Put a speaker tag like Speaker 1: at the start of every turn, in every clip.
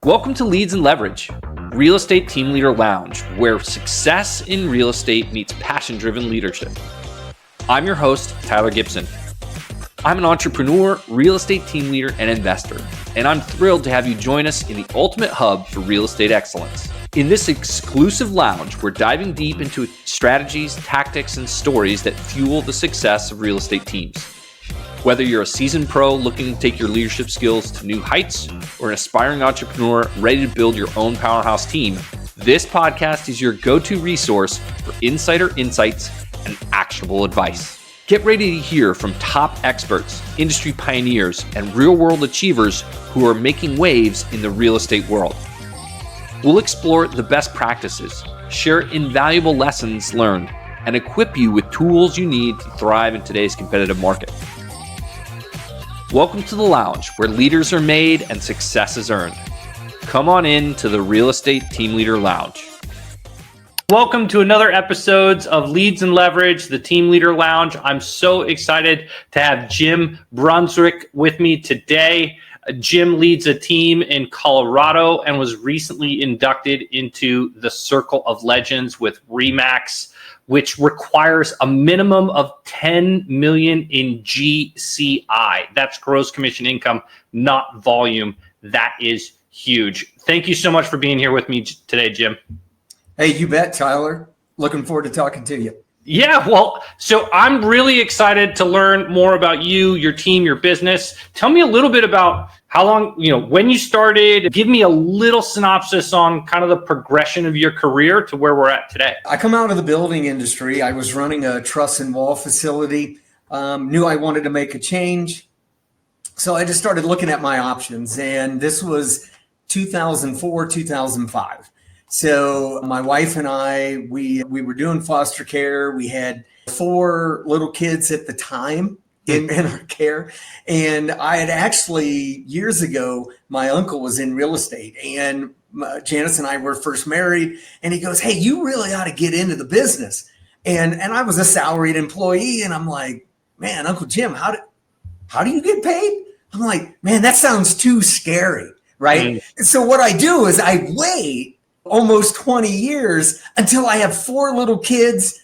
Speaker 1: Welcome to Leads and Leverage, Real Estate Team Leader Lounge, where success in real estate meets passion-driven leadership. I'm your host, Tyler Gibson. I'm an entrepreneur, real estate team leader, and investor, and I'm thrilled to have you join us in the ultimate hub for real estate excellence. In this exclusive lounge, we're diving deep into strategies, tactics, and stories that fuel the success of real estate teams. Whether you're a seasoned pro looking to take your leadership skills to new heights or an aspiring entrepreneur ready to build your own powerhouse team, this podcast is your go-to resource for insider insights and actionable advice. Get ready to hear from top experts, industry pioneers, and real-world achievers who are making waves in the real estate world. We'll explore the best practices, share invaluable lessons learned, and equip you with tools you need to thrive in today's competitive market. Welcome to the lounge, where leaders are made and success is earned. Come on in to the Real Estate Team Leader Lounge. Welcome to another episode of Leads and Leverage, the Team Leader Lounge. I'm so excited to have Jim Brunswick with me today. Jim leads a team in Colorado and was recently inducted into the Circle of Legends with Remax, which requires a minimum of 10 million in GCI. That's gross commission income, not volume. That is huge. Thank you so much for being here with me today, Jim.
Speaker 2: Hey, you bet, Tyler. Looking forward to talking to you.
Speaker 1: Yeah, well, so I'm really excited to learn more about you, your team, your business. Tell me a little bit about how long, when you started. Give me a little synopsis on kind of the progression of your career to where we're at today.
Speaker 2: I come out of the building industry. I was running a truss and wall facility, knew I wanted to make a change. So I just started looking at my options, and this was 2004, 2005. So my wife and I, we were doing foster care. We had 4 little kids at the time in our care. And I had actually, years ago, my uncle was in real estate, and Janice and I were first married. And he goes, "Hey, you really ought to get into the business." And I was a salaried employee. And I'm like, "Man, Uncle Jim, how do you get paid?" I'm like, "Man, that sounds too scary." Right. And so what I do is I wait almost 20 years until I have 4 little kids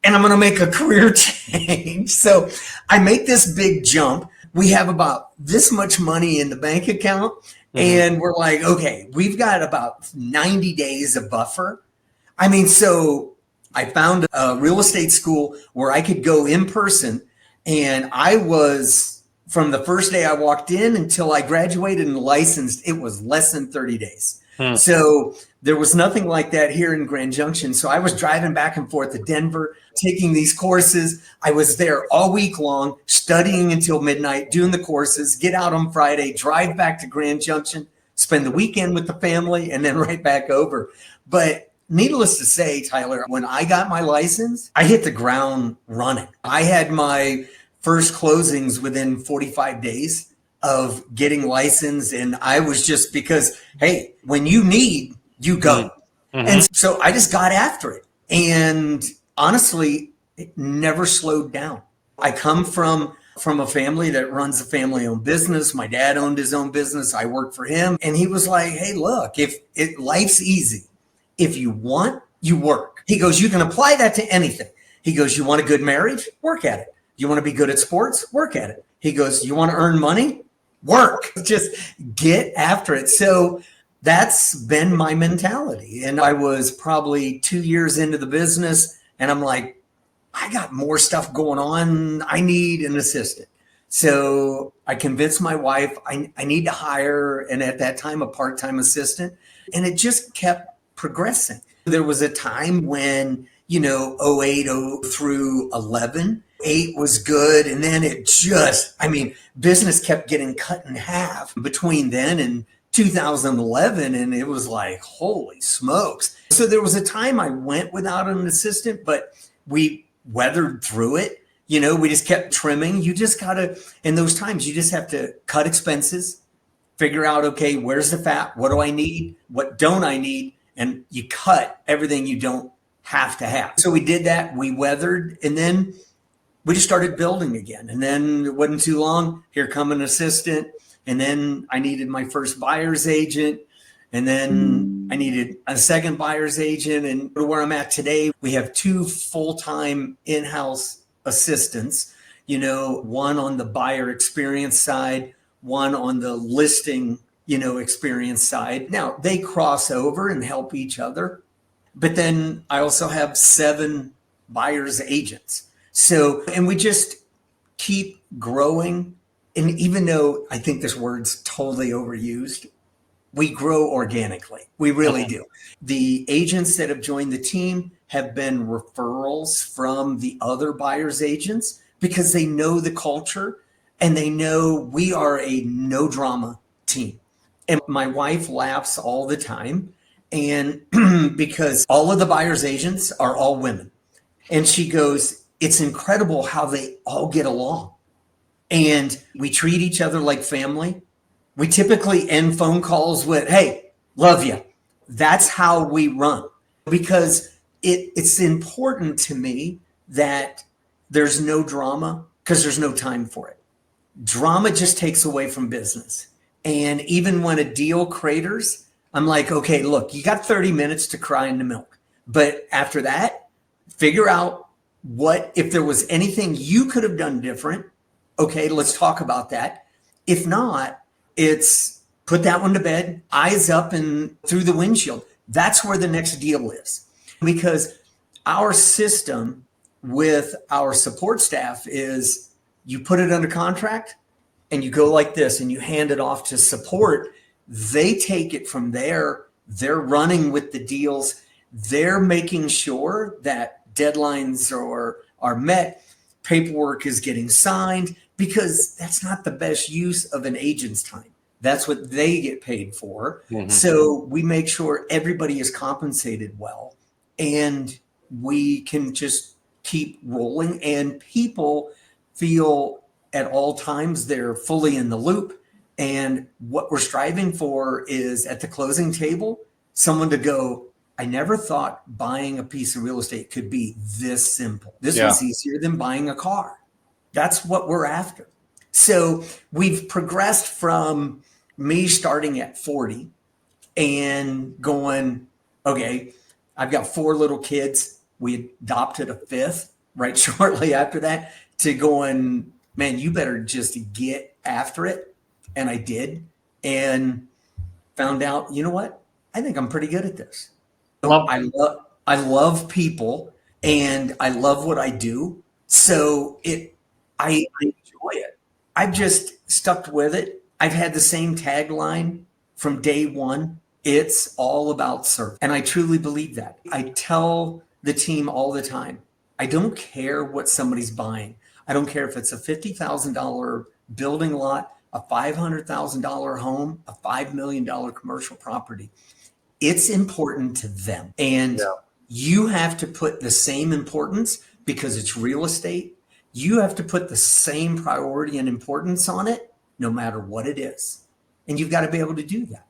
Speaker 2: and I'm going to make a career change. So I make this big jump. We have about this much money in the bank account, and we're like, okay, we've got about 90 days of buffer. So I found a real estate school where I could go in person, and I was, from the first day I walked in until I graduated and licensed, it was less than 30 days. So there was nothing like that here in Grand Junction. So I was driving back and forth to Denver, taking these courses. I was there all week long, studying until midnight, doing the courses, get out on Friday, drive back to Grand Junction, spend the weekend with the family, and then right back over. But needless to say, Tyler, when I got my license, I hit the ground running. I had my first closings within 45 days of getting licensed. And I was just, because, hey, when you need, you go. And so I just got after it. And honestly, it never slowed down. I come from a family that runs a family-owned business. My dad owned his own business. I worked for him. And he was like, "Hey, look, life's easy. If you want, you work." He goes, "You can apply that to anything." He goes, "You want a good marriage? Work at it. You want to be good at sports? Work at it." He goes, "You want to earn money? Work. Just get after it." So that's been my mentality. And I was probably 2 years into the business, and I'm like, I got more stuff going on. I need an assistant. So I convinced my wife I need to hire, and at that time, a part-time assistant. And it just kept progressing. There was a time when, 08 through 11, 8 was good. And then it just, business kept getting cut in half between then and 2011. And it was like, holy smokes. So there was a time I went without an assistant, but we weathered through it. We just kept trimming. You just got to, in those times, you just have to cut expenses, figure out, okay, where's the fat? What do I need? What don't I need? And you cut everything you don't have to have. So we did that. We weathered, and then we just started building again. And then it wasn't too long, here come an assistant. And then I needed my first buyer's agent. And then I needed a second buyer's agent. And where I'm at today, we have 2 full-time in-house assistants, one on the buyer experience side, one on the listing, experience side. Now they cross over and help each other. But then I also have 7 buyer's agents. So, and we just keep growing. And even though I think this word's totally overused, we grow organically. We really do. The agents that have joined the team have been referrals from the other buyer's agents because they know the culture and they know we are a no drama team. And my wife laughs all the time, and because all of the buyer's agents are all women. And she goes, it's incredible how they all get along. And we treat each other like family. We typically end phone calls with, hey, love you. That's how we run, because it's important to me that there's no drama because there's no time for it. Drama just takes away from business. And even when a deal craters, I'm like, okay, look, you got 30 minutes to cry in the milk. But after that, figure out if there was anything you could have done different. Okay, let's talk about that. If not, it's put that one to bed, eyes up and through the windshield. That's where the next deal is. Because our system with our support staff is you put it under contract and you go like this and you hand it off to support. They take it from there. They're running with the deals. They're making sure that deadlines are met. Paperwork is getting signed, because that's not the best use of an agent's time. That's what they get paid for. Mm-hmm. So we make sure everybody is compensated well, and we can just keep rolling, and people feel at all times they're fully in the loop. And what we're striving for is at the closing table, someone to go, I never thought buying a piece of real estate could be this simple. This was easier than buying a car. That's what we're after. So we've progressed from me starting at 40 and going, okay, I've got 4 little kids. We adopted a 5th right shortly after that, to going, man, you better just get after it. And I did, and found out, you know what? I think I'm pretty good at this. I love people, and I love what I do. So I enjoy it. I've just stuck with it. I've had the same tagline from day one. It's all about service. And I truly believe that. I tell the team all the time, I don't care what somebody's buying. I don't care if it's a $50,000 building lot, a $500,000 home, a $5 million commercial property. It's important to them. And you have to put the same importance, because it's real estate. You have to put the same priority and importance on it, no matter what it is. And you've got to be able to do that.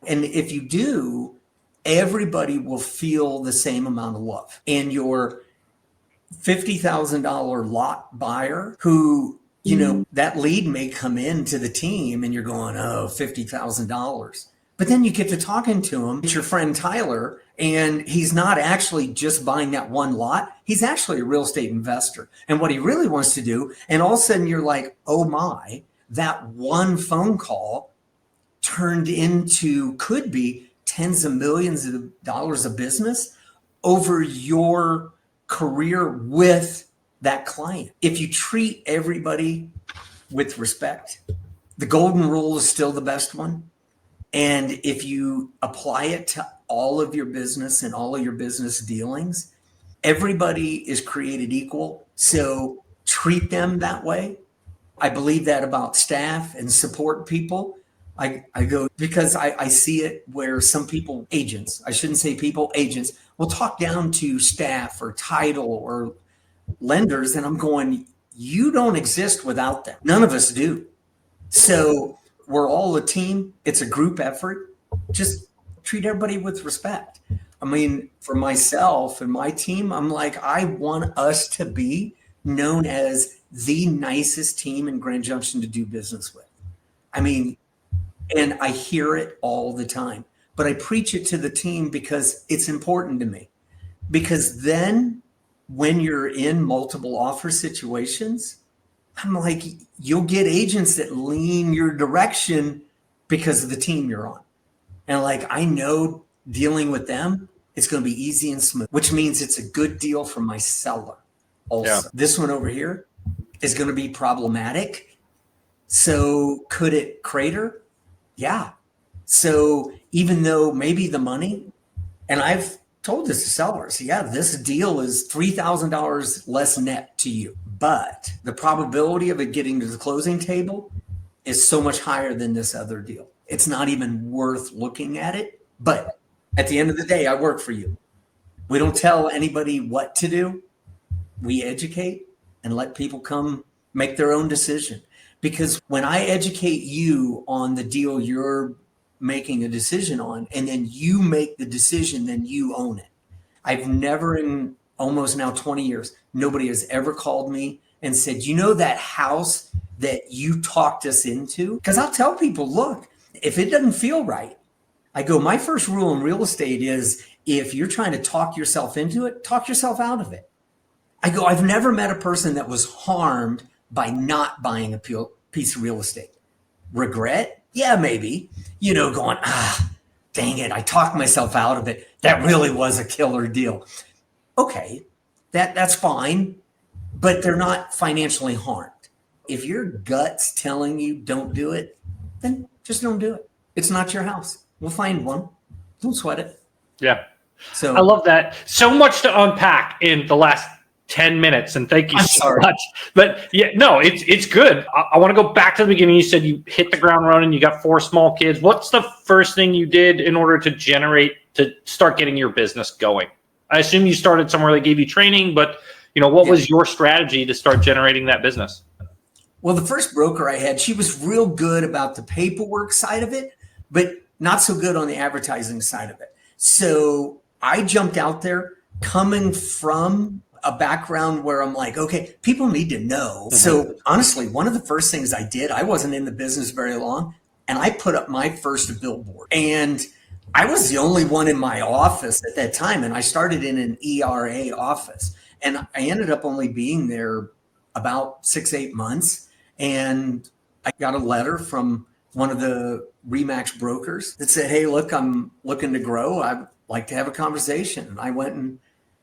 Speaker 2: And if you do, everybody will feel the same amount of love. And your $50,000 lot buyer who, that lead may come into the team and you're going, oh, $50,000. But then you get to talking to him. It's your friend Tyler, and he's not actually just buying that one lot. He's actually a real estate investor. And what he really wants to do, and all of a sudden you're like, oh my, that one phone call turned into, could be tens of millions of dollars of business over your career with that client. If you treat everybody with respect, the golden rule is still the best one. And if you apply it to all of your business and all of your business dealings, everybody is created equal. So treat them that way. I believe that about staff and support people. I go, because I see it where some people, agents, I shouldn't say people, agents, will talk down to staff or title or lenders. And I'm going, you don't exist without them. None of us do. So we're all a team. It's a group effort. Just treat everybody with respect. I mean, for myself and my team, I'm like, I want us to be known as the nicest team in Grand Junction to do business with. I mean, and I hear it all the time. but I preach it to the team because it's important to me. Because then when you're in multiple offer situations, I'm like, you'll get agents that lean your direction because of the team you're on. And like, I know dealing with them, it's going to be easy and smooth, which means it's a good deal for my seller. Also, This one over here is going to be problematic. So could it crater? Yeah. So even though maybe the money, and I've told this to sellers, this deal is $3,000 less net to you, but the probability of it getting to the closing table is so much higher than this other deal. It's not even worth looking at it. But at the end of the day, I work for you. We don't tell anybody what to do. We educate and let people come make their own decision. Because when I educate you on the deal you're making a decision on, and then you make the decision, then you own it. I've never, in almost now 20 years, nobody has ever called me and said, you know, that house that you talked us into? Because I'll tell people, look, if it doesn't feel right, I go, my first rule in real estate is if you're trying to talk yourself into it, talk yourself out of it. I go, I've never met a person that was harmed by not buying a piece of real estate. Regret? Yeah, maybe. You know, going, dang it, I talked myself out of it. That really was a killer deal. Okay, that's fine, but they're not financially harmed. If your gut's telling you don't do it, then just don't do it. It's not your house. We'll find one. Don't sweat it.
Speaker 1: Yeah.
Speaker 2: So
Speaker 1: I love that. So much to unpack in the last 10 minutes, and thank you so much. But yeah, no, it's good. I want to go back to the beginning. You said you hit the ground running. You got 4 small kids. What's the first thing you did in order to start getting your business going? I assume you started somewhere that gave you training, but what was your strategy to start generating that business?
Speaker 2: Well, the first broker I had, she was real good about the paperwork side of it, but not so good on the advertising side of it. So I jumped out there coming from a background where I'm like, okay, people need to know. Mm-hmm. So honestly, one of the first things I did, I wasn't in the business very long, and I put up my first billboard. And I was the only one in my office at that time, and I started in an ERA office. And I ended up only being there about 6-8 months. And I got a letter from one of the Remax brokers that said, hey, look, I'm looking to grow. I'd like to have a conversation. And I went and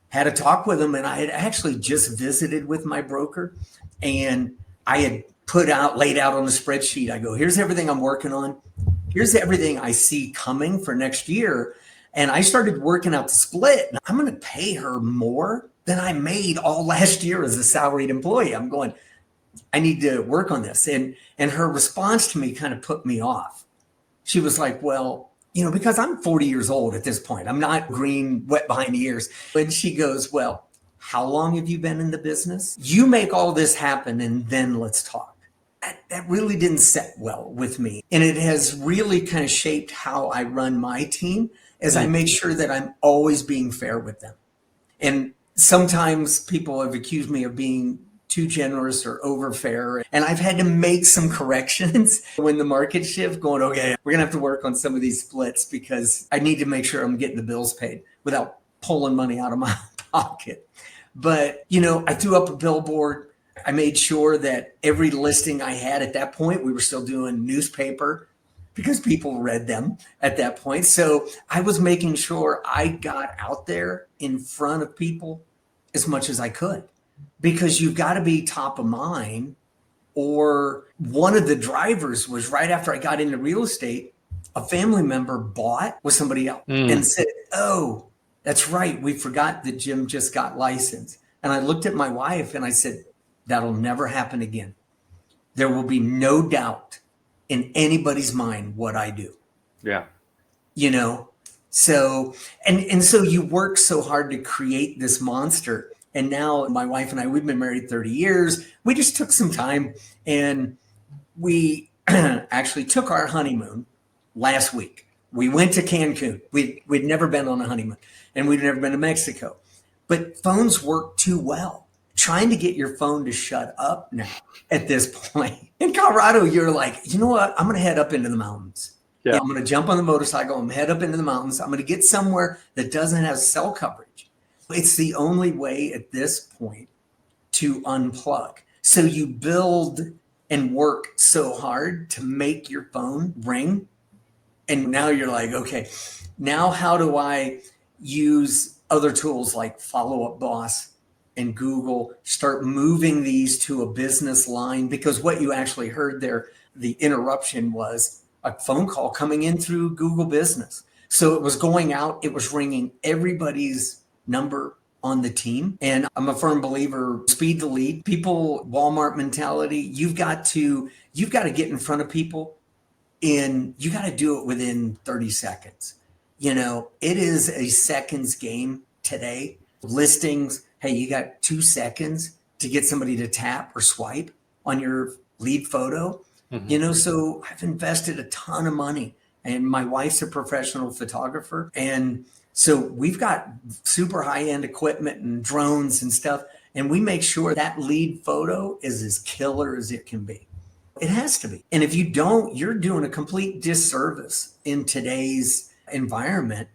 Speaker 2: had a talk with him. And I had actually just visited with my broker. And I had laid out on a spreadsheet. I go, here's everything I'm working on. Here's everything I see coming for next year. And I started working out the split. I'm going to pay her more than I made all last year as a salaried employee. I'm going, I need to work on this. And her response to me kind of put me off. She was like, well, because I'm 40 years old at this point, I'm not green, wet behind the ears. And she goes, well, how long have you been in the business? You make all this happen and then let's talk. That really didn't set well with me. And it has really kind of shaped how I run my team as I make sure that I'm always being fair with them. And sometimes people have accused me of being too generous or over fair. And I've had to make some corrections when the market shift going, okay, we're going to have to work on some of these splits because I need to make sure I'm getting the bills paid without pulling money out of my pocket. But, I threw up a billboard. I made sure that every listing I had at that point, we were still doing newspaper because people read them at that point. So I was making sure I got out there in front of people as much as I could, because you've got to be top of mind. Or one of the drivers was right after I got into real estate, a family member bought with somebody else and said, oh, that's right. We forgot that Jim just got licensed. And I looked at my wife and I said, that'll never happen again. There will be no doubt in anybody's mind what I do.
Speaker 1: Yeah.
Speaker 2: So, and so you work so hard to create this monster. And now my wife and I, we've been married 30 years. We just took some time and we actually took our honeymoon last week. We went to Cancun. We'd never been on a honeymoon, and we'd never been to Mexico. But phones work too well. Trying to get your phone to shut up now at this point. In Colorado, you're like, you know what? I'm going to head up into the mountains.
Speaker 1: Yeah.
Speaker 2: I'm going to jump on the motorcycle. I'm head up into the mountains. I'm going to get somewhere that doesn't have cell coverage. It's the only way at this point to unplug. So you build and work so hard to make your phone ring. And now you're like, okay, now how do I use other tools like Follow Up Boss and Google, start moving these to a business line? Because what you actually heard there, the interruption was a phone call coming in through Google Business. So it was going out, it was ringing everybody's number on the team. And I'm a firm believer, speed to lead, people, Walmart mentality. You've got to get in front of people, and you got to do it within 30 seconds. It is a seconds game today. Listings, hey, you got 2 seconds to get somebody to tap or swipe on your lead photo. So I've invested a ton of money, and my wife's a professional photographer. And so we've got super high-end equipment and drones and stuff, and we make sure that lead photo is as killer as it can be. It has to be. And if you don't, you're doing a complete disservice in today's environment,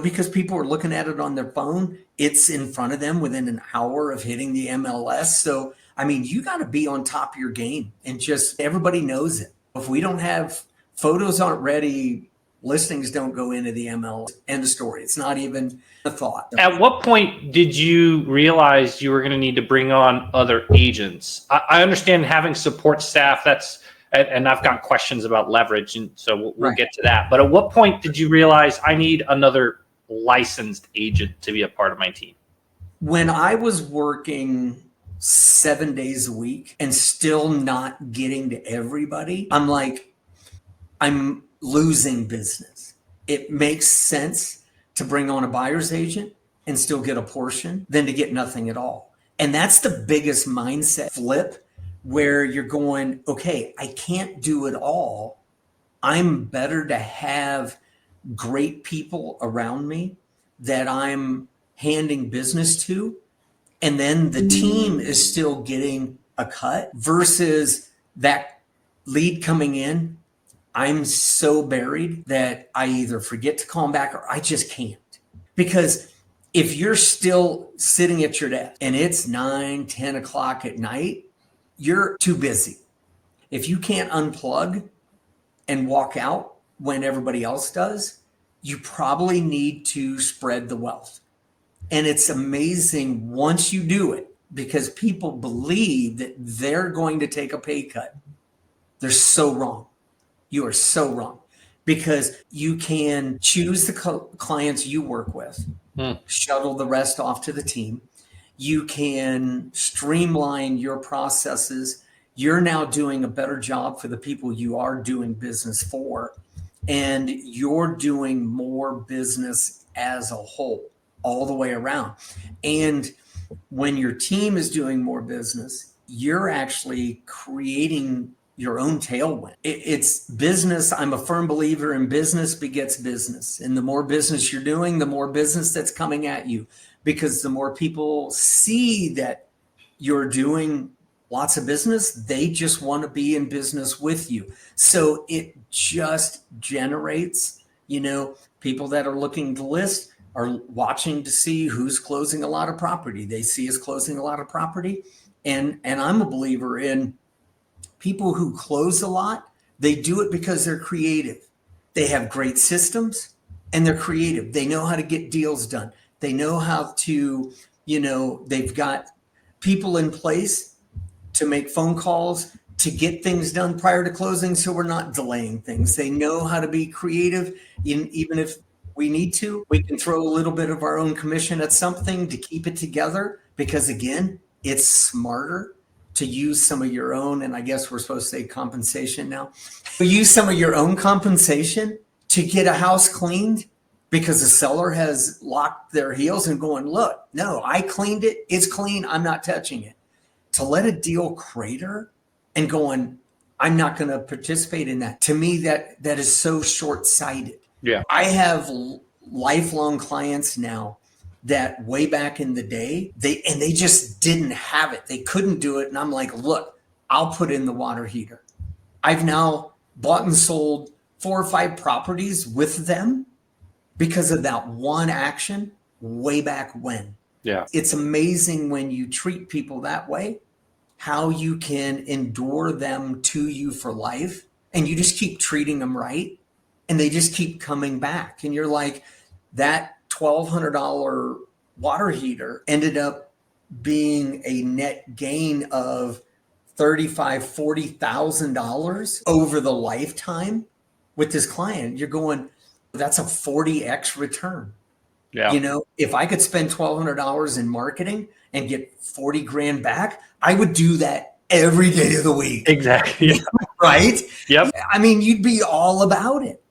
Speaker 2: because people are looking at it on their phone. It's in front of them within an hour of hitting the MLS. So, you got to be on top of your game, and just everybody knows it. If we don't have photos aren't ready, listings don't go into the MLS. End of story. It's not even a thought.
Speaker 1: At what point did you realize you were going to need to bring on other agents? I understand having support staff, and I've got questions about leverage, and so we'll get to that. But at what point did you realize I need another licensed agent to be a part of my team?
Speaker 2: When I was working 7 days a week and still not getting to everybody, I'm like, I'm losing business. It makes sense to bring on a buyer's agent and still get a portion than to get nothing at all. And that's the biggest mindset flip, where you're going, okay, I can't do it all. I'm better to have great people around me that I'm handing business to, and then the team is still getting a cut, versus that lead coming in. I'm so buried that I either forget to call them back or I just can't. Because if you're still sitting at your desk and it's 9, 10 o'clock at night, you're too busy. If you can't unplug and walk out when everybody else does, you probably need to spread the wealth. And it's amazing once you do it, because people believe that they're going to take a pay cut. They're so wrong. You are so wrong, because you can choose the clients you work with, shuttle the rest off to the team. You can streamline your processes. You're now doing a better job for the people you are doing business for, and you're doing more business as a whole, all the way around. And when your team is doing more business, you're actually creating your own tailwind. It's business. I'm a firm believer in business begets business. And the more business you're doing, the more business that's coming at you, because the more people see that you're doing lots of business, they just want to be in business with you. So it just generates, people that are looking to list are watching to see who's closing a lot of property. They see us closing a lot of property. And I'm a believer in people who close a lot. They do it because they're creative. They have great systems and they're creative. They know how to get deals done. They know how to, they've got people in place to make phone calls, to get things done prior to closing, so we're not delaying things. They know how to be creative. Even if we need to, we can throw a little bit of our own commission at something to keep it together, because again, it's smarter to use some of your own, and I guess we're supposed to say compensation now. Use some of your own compensation to get a house cleaned, because the seller has locked their heels and going, look, no, I cleaned it. It's clean. I'm not touching it. To let a deal crater and going, I'm not going to participate in that. To me, that is so short-sighted.
Speaker 1: Yeah.
Speaker 2: I have lifelong clients now that way back in the day, they just didn't have it. They couldn't do it. And I'm like, look, I'll put in the water heater. I've now bought and sold 4 or 5 properties with them because of that one action way back when.
Speaker 1: Yeah.
Speaker 2: It's amazing when you treat people that way, how you can endure them to you for life, and you just keep treating them right, and they just keep coming back. And you're like, that $1,200 water heater ended up being a net gain of $35,000, $40,000 over the lifetime with this client. You're going, that's a 40x return.
Speaker 1: Yeah.
Speaker 2: You know, if I could spend $1,200 in marketing and get 40 grand back, I would do that every day of the week.
Speaker 1: Exactly. Yeah.
Speaker 2: Right?
Speaker 1: Yep.
Speaker 2: I mean, you'd be all about it.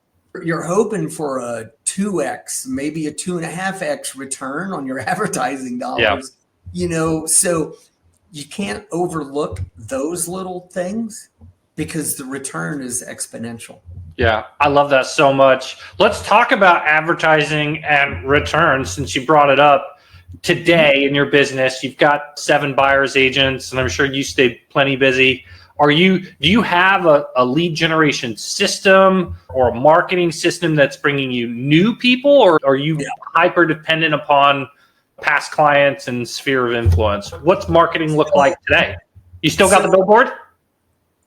Speaker 2: You're hoping for a 2x, maybe a 2.5x return on your advertising dollars.
Speaker 1: Yeah.
Speaker 2: You know, so you can't overlook those little things because the return is exponential.
Speaker 1: Yeah, I love that so much. Let's talk about advertising and returns since you brought it up. Today in your business, you've got 7 buyers agents, and I'm sure you stay plenty busy. Do you have a lead generation system or a marketing system that's bringing you new people, or are you hyper dependent upon past clients and sphere of influence? What's marketing look like today? You still got the billboard?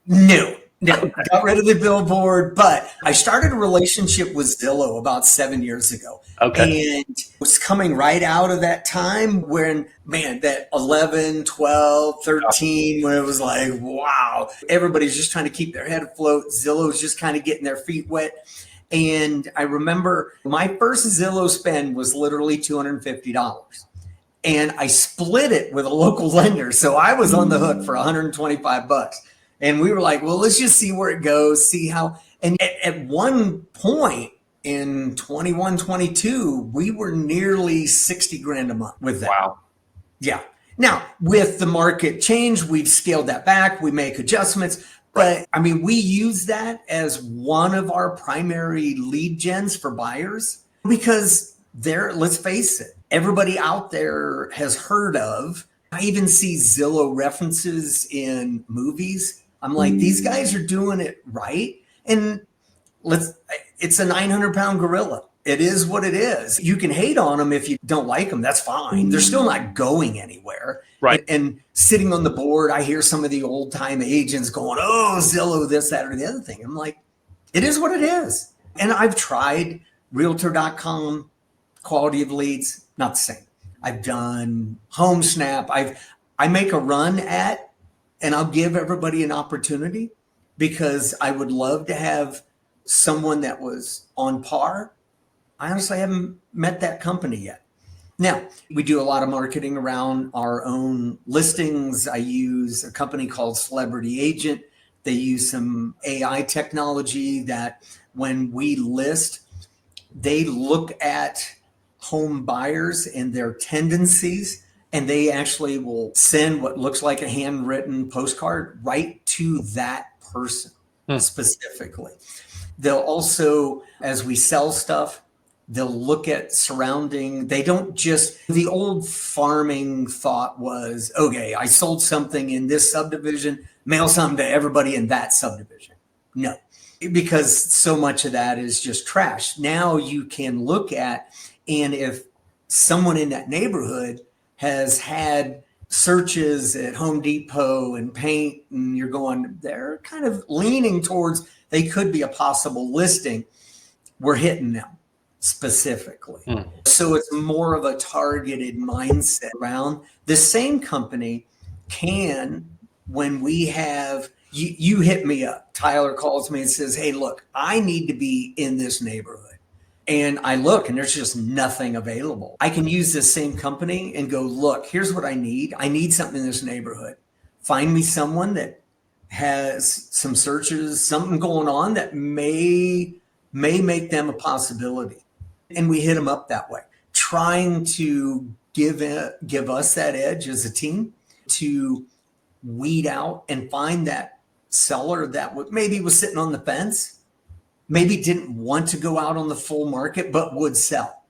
Speaker 2: No, got rid of the billboard, but I started a relationship with Zillow about 7 years ago.
Speaker 1: Okay.
Speaker 2: And it was coming right out of that time when, man, that 11, 12, 13, when it was like, wow, everybody's just trying to keep their head afloat. Zillow's just kind of getting their feet wet. And I remember my first Zillow spend was literally $250. And I split it with a local lender. So I was on the hook for $125. And we were like, well, let's just see where it goes, see how. And at one point in 21, 22, we were nearly 60 grand a month with that.
Speaker 1: Wow.
Speaker 2: Yeah. Now, with the market change, we've scaled that back. We make adjustments. But I mean, we use that as one of our primary lead gens for buyers because let's face it, everybody out there has heard of. I even see Zillow references in movies. I'm like, these guys are doing it right. And it's a 900-pound gorilla. It is what it is. You can hate on them if you don't like them. That's fine. They're still not going anywhere.
Speaker 1: Right.
Speaker 2: And sitting on the board, I hear some of the old time agents going, oh, Zillow, this, that, or the other thing. I'm like, it is what it is. And I've tried realtor.com, quality of leads, not the same. I've done HomeSnap. I make a run at, and I'll give everybody an opportunity because I would love to have someone that was on par. I honestly haven't met that company yet. Now, we do a lot of marketing around our own listings. I use a company called Celebrity Agent. They use some AI technology that when we list, they look at home buyers and their tendencies, and they actually will send what looks like a handwritten postcard right to that person specifically. They'll also, as we sell stuff, they'll look at surrounding. They don't just, the old farming thought was, okay, I sold something in this subdivision, mail something to everybody in that subdivision. No, because so much of that is just trash. Now you can look at, and if someone in that neighborhood has had searches at Home Depot and paint, and you're going, they're kind of leaning towards they could be a possible listing, we're hitting them specifically. So it's more of a targeted mindset around. The same company can, when we have, you hit me up, Tyler calls me and says, hey, look, I need to be in this neighborhood. And I look and there's just nothing available. I can use this same company and go, look, here's what I need. I need something in this neighborhood. Find me someone that has some searches, something going on that may make them a possibility. And we hit them up that way, trying to give us that edge as a team to weed out and find that seller that maybe was sitting on the fence, maybe didn't want to go out on the full market, but would sell.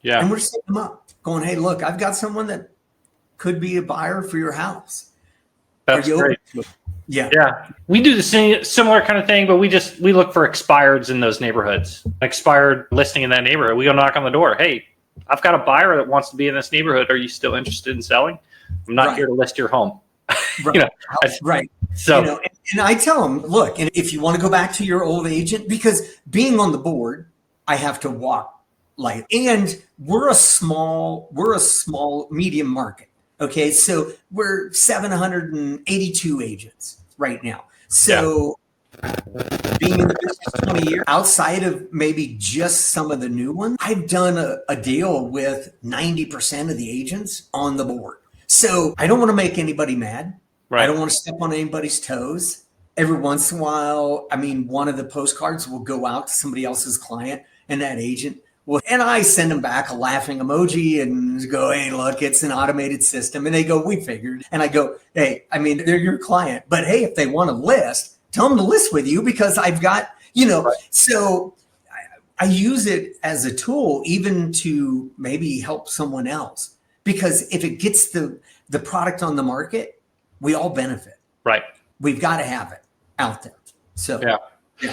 Speaker 1: Yeah.
Speaker 2: And we're setting them up going, hey, look, I've got someone that could be a buyer for your house.
Speaker 1: That's great.
Speaker 2: Yeah.
Speaker 3: Yeah. We do the same similar kind of thing, but we look for expireds in those neighborhoods. Expired listing in that neighborhood. We go knock on the door. Hey, I've got a buyer that wants to be in this neighborhood. Are you still interested in selling? I'm not here to list your home.
Speaker 2: Right. Right.
Speaker 3: So,
Speaker 2: and I tell them, look, and if you want to go back to your old agent, because being on the board, I have to walk light, and we're a small medium market. Okay. So we're 782 agents right now. So being in the business 20 years, outside of maybe just some of the new ones, I've done a deal with 90% of the agents on the board. So I don't want to make anybody mad. Right. I don't want to step on anybody's toes. Every once in a while, I mean, one of the postcards will go out to somebody else's client, and that agent will, and I send them back a laughing emoji and go, hey, look, it's an automated system. And they go, we figured. And I go, hey, I mean, they're your client, but hey, if they want to list, tell them to list with you, because I've got, so I use it as a tool even to maybe help someone else, because if it gets the product on the market, we all benefit.
Speaker 3: Right.
Speaker 2: We've got to have it out there. So,
Speaker 3: yeah.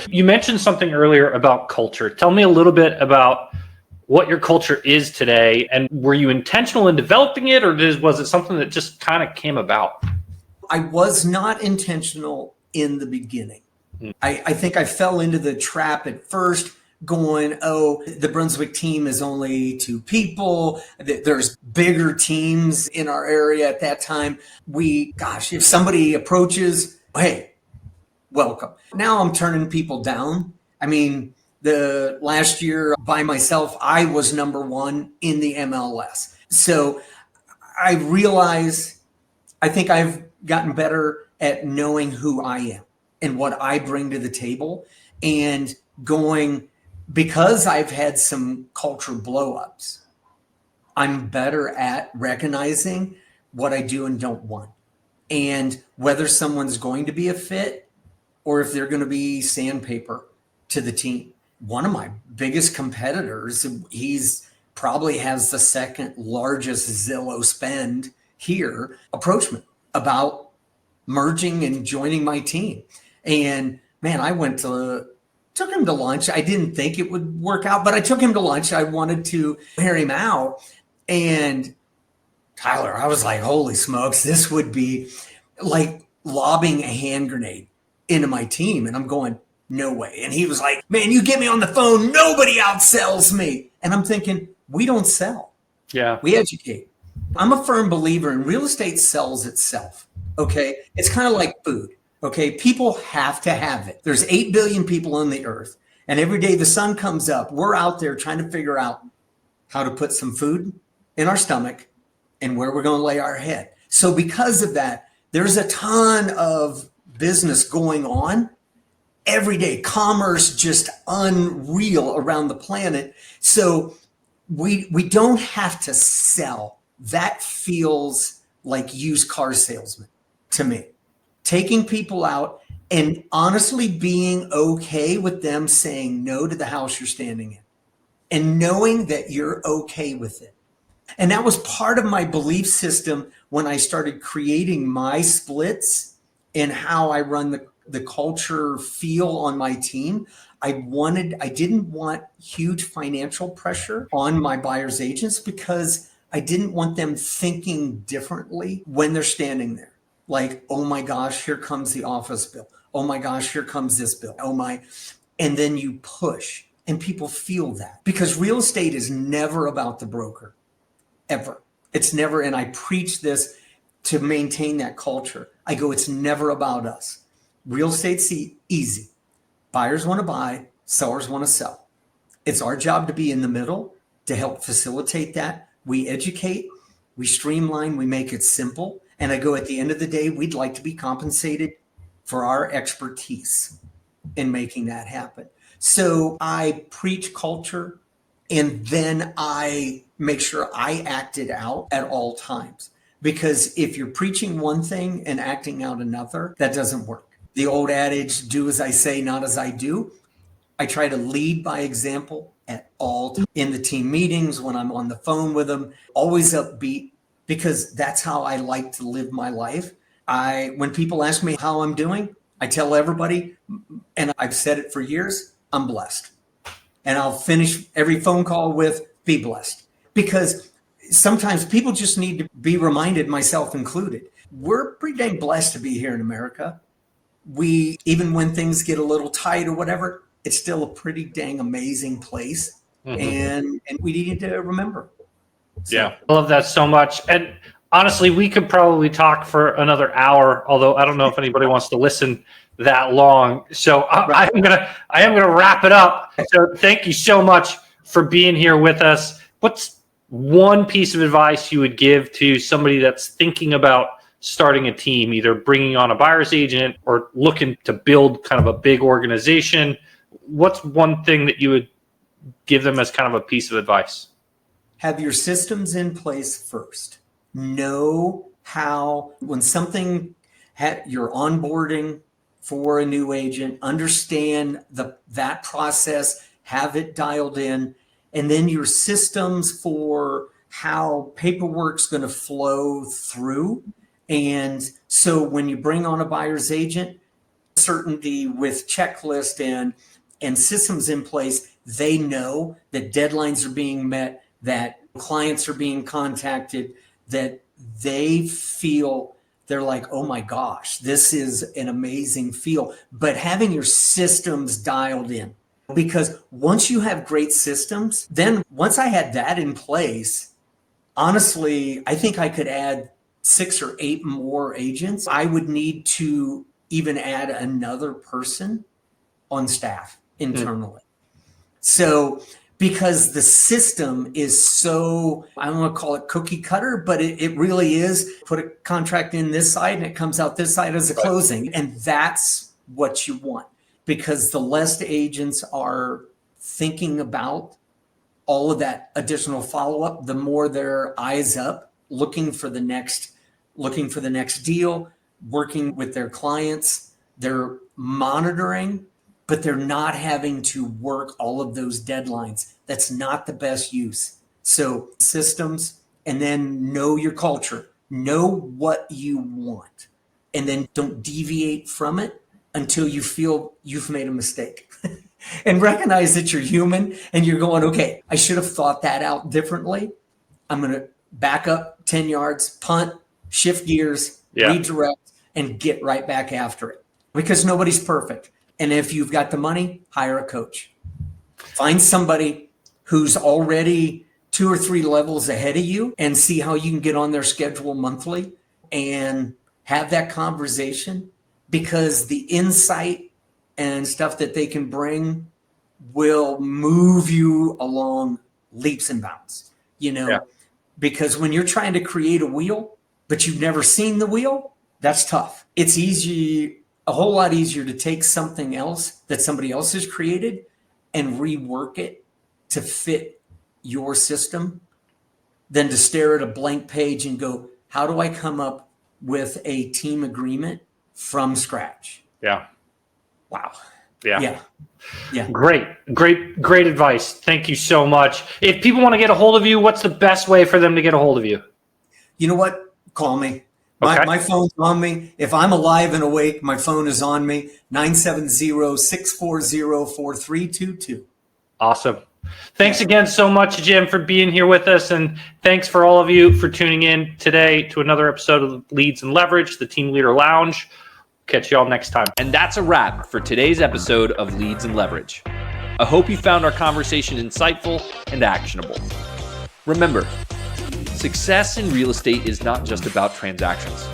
Speaker 3: You mentioned something earlier about culture. Tell me a little bit about what your culture is today, and were you intentional in developing it, or was it something that just kind of came about?
Speaker 2: I was not intentional in the beginning. I think I fell into the trap at first, going, oh, the Brunswick team is only 2 people. There's bigger teams in our area at that time. If somebody approaches, hey, welcome. Now I'm turning people down. I mean, the last year by myself, I was number 1 in the MLS. So I realize, I think I've gotten better at knowing who I am and what I bring to the table, and going, because I've had some culture blow-ups, I'm better at recognizing what I do and don't want, and whether someone's going to be a fit or if they're going to be sandpaper to the team. One of my biggest competitors, he's probably has the second largest Zillow spend here, approached me about merging and joining my team. And man, I took him to lunch. I didn't think it would work out, but I took him to lunch. I wanted to hear him out. And Tyler, I was like, holy smokes, this would be like lobbing a hand grenade into my team. And I'm going, no way. And he was like, man, you get me on the phone, nobody outsells me. And I'm thinking, we don't sell.
Speaker 3: Yeah.
Speaker 2: We educate. I'm a firm believer in real estate sells itself. Okay. It's kind of like food. Okay. People have to have it. There's 8 billion people on the earth. And every day the sun comes up, we're out there trying to figure out how to put some food in our stomach and where we're going to lay our head. So because of that, there's a ton of business going on every day. Commerce just unreal around the planet. So we don't have to sell. That feels like used car salesman to me. Taking people out and honestly being okay with them saying no to the house you're standing in, and knowing that you're okay with it. And that was part of my belief system when I started creating my splits and how I run the culture feel on my team. I didn't want huge financial pressure on my buyer's agents, because I didn't want them thinking differently when they're standing there. Like, oh my gosh, here comes the office bill. Oh my gosh, here comes this bill. Oh my. And then you push, and people feel that, because real estate is never about the broker, ever. It's never. And I preach this to maintain that culture. I go, it's never about us. Real estate's easy. Buyers want to buy, sellers want to sell. It's our job to be in the middle to help facilitate that. We educate, we streamline, we make it simple. And I go, at the end of the day, we'd like to be compensated for our expertise in making that happen. So I preach culture, and then I make sure I act it out at all times. Because if you're preaching one thing and acting out another, that doesn't work. The old adage, do as I say, not as I do. I try to lead by example at all times. In the team meetings, when I'm on the phone with them, always upbeat, because that's how I like to live my life. When people ask me how I'm doing, I tell everybody, and I've said it for years, I'm blessed. And I'll finish every phone call with be blessed, because sometimes people just need to be reminded, myself included. We're pretty dang blessed to be here in America. Even when things get a little tight or whatever, it's still a pretty dang amazing place. And we need to remember. So.
Speaker 3: Yeah. I love that so much. And honestly, we could probably talk for another hour, although I don't know if anybody wants to listen that long. So I am gonna wrap it up. So thank you so much for being here with us. What's one piece of advice you would give to somebody that's thinking about starting a team, either bringing on a buyer's agent or looking to build kind of a big organization? What's one thing that you would give them as kind of a piece of advice?
Speaker 2: Have your systems in place first. Know how, when you're onboarding for a new agent, understand that process, have it dialed in, and then your systems for how paperwork's going to flow through. And so when you bring on a buyer's agent, certainty with checklist and systems in place, they know that deadlines are being met, that clients are being contacted, that they feel they're like, oh my gosh, this is an amazing feel. But having your systems dialed in, because once you have great systems, then once I had that in place, honestly, I think I could add 6 or 8 more agents. I would need to even add another person on staff internally. So, because the system is so, I don't want to call it cookie cutter, but it really is. Put a contract in this side and it comes out this side as a closing. And that's what you want, because the less agents are thinking about all of that additional follow-up, the more their eyes up, looking for the next deal, working with their clients. They're monitoring, but they're not having to work all of those deadlines. That's not the best use. So systems, and then know your culture, know what you want, and then don't deviate from it until you feel you've made a mistake. And recognize that you're human and you're going, okay, I should have thought that out differently. I'm going to back up 10 yards, punt, shift gears, redirect, and get right back after it, because nobody's perfect. And if you've got the money, hire a coach. Find somebody who's already 2 or 3 levels ahead of you and see how you can get on their schedule monthly and have that conversation, because the insight and stuff that they can bring will move you along leaps and bounds, because when you're trying to create a wheel, but you've never seen the wheel, that's tough. It's a whole lot easier to take something else that somebody else has created and rework it to fit your system than to stare at a blank page and go, how do I come up with a team agreement from scratch?
Speaker 3: Yeah.
Speaker 2: Wow.
Speaker 3: Yeah.
Speaker 2: Yeah.
Speaker 3: Great advice. Thank you so much. If people want to get a hold of you, what's the best way for them to get a hold of you?
Speaker 2: You know what? Call me. My phone's on me. If I'm alive and awake, my phone is on me. 970-640-4322.
Speaker 3: Awesome. Thanks again so much, Jim, for being here with us. And thanks for all of you for tuning in today to another episode of Leads and Leverage, the Team Leader Lounge. Catch you all next time.
Speaker 1: And that's a wrap for today's episode of Leads and Leverage. I hope you found our conversation insightful and actionable. Remember, success in real estate is not just about transactions.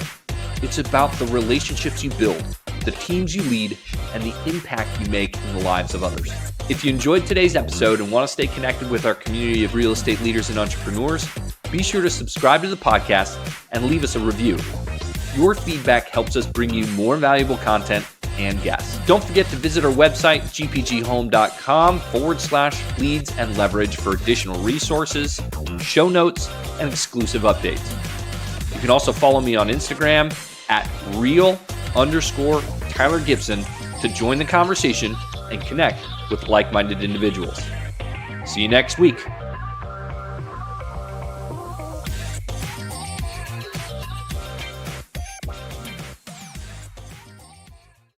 Speaker 1: It's about the relationships you build, the teams you lead, and the impact you make in the lives of others. If you enjoyed today's episode and want to stay connected with our community of real estate leaders and entrepreneurs, be sure to subscribe to the podcast and leave us a review. Your feedback helps us bring you more valuable content and guests. Don't forget to visit our website, gpghome.com/leads and leverage for additional resources, show notes, and exclusive updates. You can also follow me on Instagram at @real_Tyler Gibson to join the conversation and connect with like-minded individuals. See you next week.